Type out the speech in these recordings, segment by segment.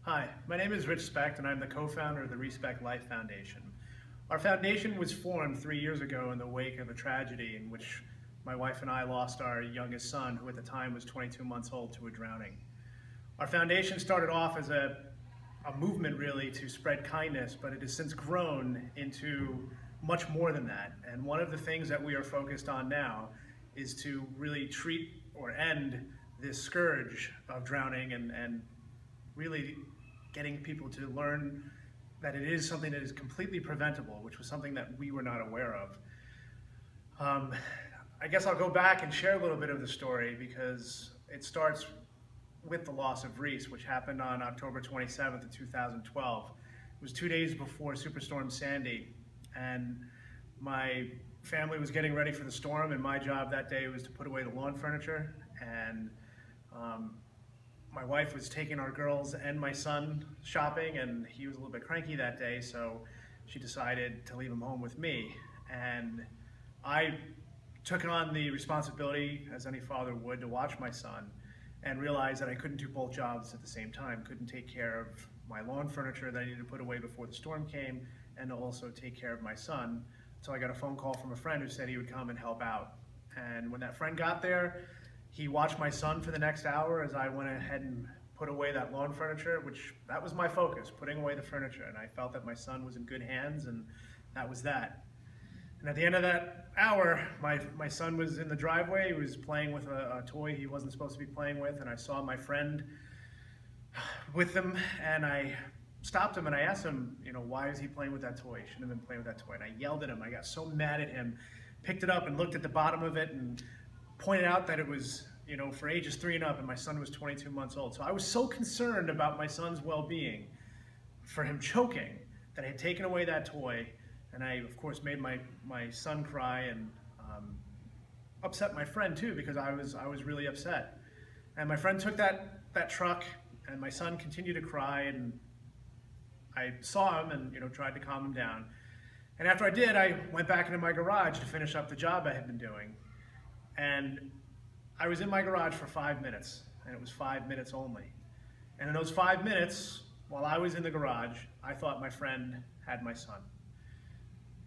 Hi, my name is Specht and I'm the co-founder of the ReesSpecht Life Foundation. Our foundation was formed 3 years ago in the wake of a tragedy in which my wife and I lost our youngest son, who at the time was 22 months old, to a drowning. Our foundation started off as a movement really to spread kindness, but it has since grown into much more than that. And one of the things that we are focused on now is to really treat or end this scourge of drowning and really getting people to learn that it is something that is completely preventable, which was something that we were not aware of. I guess I'll go back and share a little bit of the story because it starts with the loss of Rees, which happened on October 27th of 2012. It was 2 days before Superstorm Sandy, and my family was getting ready for the storm, and my job that day was to put away the lawn furniture. And my wife was taking our girls and my son shopping, and he was a little bit cranky that day, so she decided to leave him home with me. And I took on the responsibility, as any father would, to watch my son and realized that I couldn't do both jobs at the same time. Couldn't take care of my lawn furniture that I needed to put away before the storm came, and also take care of my son. So I got a phone call from a friend who said he would come and help out. And when that friend got there, he watched my son for the next hour as I went ahead and put away that lawn furniture, which that was my focus, putting away the furniture. And I felt that my son was in good hands, and that was that. And at the end of that hour, my son was in the driveway. He was playing with a toy he wasn't supposed to be playing with, and I saw my friend with him, and I stopped him and I asked him, why is he playing with that toy? He shouldn't have been playing with that toy. And I yelled at him. I got so mad at him, picked it up and looked at the bottom of it and pointed out that it was, for ages 3 and up, and my son was 22 months old. So I was so concerned about my son's well-being for him choking that I had taken away that toy. And I, of course, made my son cry and upset my friend too, because I was really upset. And my friend took that truck, and my son continued to cry, and I saw him and tried to calm him down. And after I did, I went back into my garage to finish up the job I had been doing. And I was in my garage for 5 minutes, and it was 5 minutes only. And in those 5 minutes, while I was in the garage, I thought my friend had my son.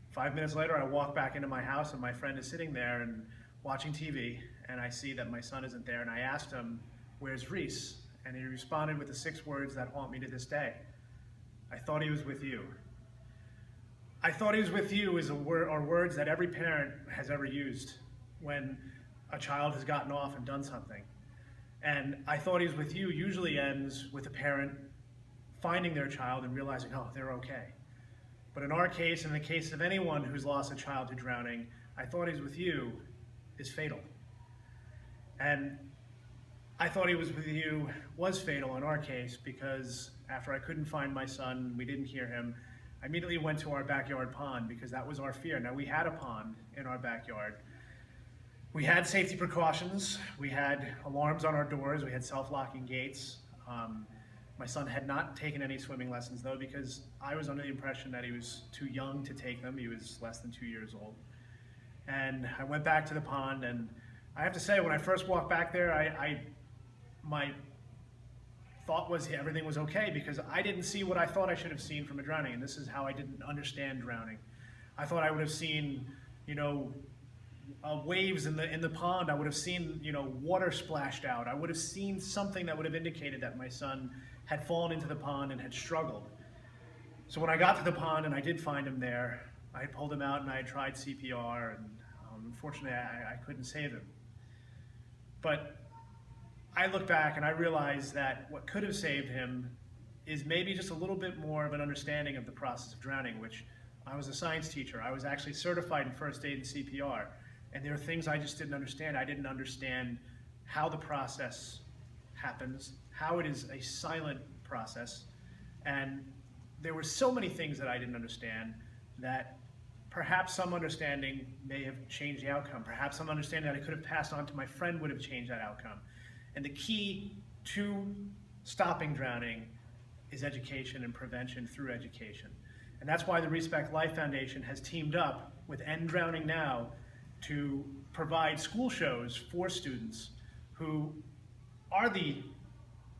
5 minutes later, I walk back into my house, and my friend is sitting there and watching TV, and I see that my son isn't there, and I asked him, "Where's Rees?" And he responded with the 6 words that haunt me to this day: "I thought he was with you." "I thought he was with you" are words that every parent has ever used when a child has gotten off and done something. And "I thought he was with you" usually ends with a parent finding their child and realizing, oh, they're okay. But in our case, and in the case of anyone who's lost a child to drowning, "I thought he was with you" is fatal. And "I thought he was with you" was fatal in our case because after I couldn't find my son, we didn't hear him, I immediately went to our backyard pond because that was our fear. Now, we had a pond in our backyard. We had safety precautions. We had alarms on our doors. We had self-locking gates. My son had not taken any swimming lessons though, because I was under the impression that he was too young to take them. He was less than 2 years old. And I went back to the pond, and I have to say, when I first walked back there, my thought was everything was okay, because I didn't see what I thought I should have seen from a drowning, and this is how I didn't understand drowning. I thought I would have seen, waves in the pond. I would have seen, water splashed out. I would have seen something that would have indicated that my son had fallen into the pond and had struggled. So when I got to the pond and I did find him there, I had pulled him out and I had tried CPR, and unfortunately I couldn't save him. But I look back and I realize that what could have saved him is maybe just a little bit more of an understanding of the process of drowning, which I was a science teacher. I was actually certified in first aid and CPR. And there are things I just didn't understand. I didn't understand how the process happens, how it is a silent process. And there were so many things that I didn't understand that perhaps some understanding may have changed the outcome. Perhaps some understanding that I could have passed on to my friend would have changed that outcome. And the key to stopping drowning is education and prevention through education. And that's why the ReesSpecht Life Foundation has teamed up with End Drowning Now to provide school shows for students who are the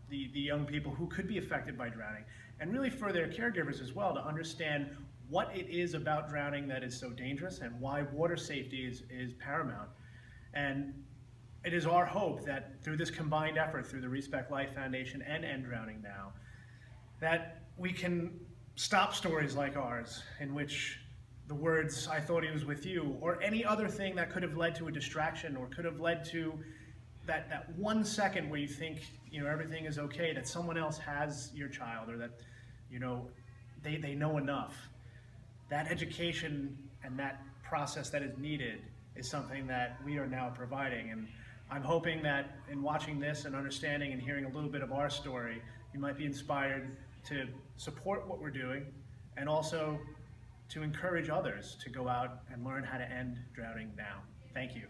the young people who could be affected by drowning, and really for their caregivers as well to understand what it is about drowning that is so dangerous and why water safety is paramount. And it is our hope that through this combined effort, through the ReesSpecht Life Foundation and End Drowning Now, that we can stop stories like ours in which the words, "I thought he was with you," or any other thing that could have led to a distraction or could have led to that 1 second where you think, everything is okay, that someone else has your child, or that, they know enough. That education and that process that is needed is something that we are now providing. And I'm hoping that in watching this and understanding and hearing a little bit of our story, you might be inspired to support what we're doing and also to encourage others to go out and learn how to end drowning now. Thank you.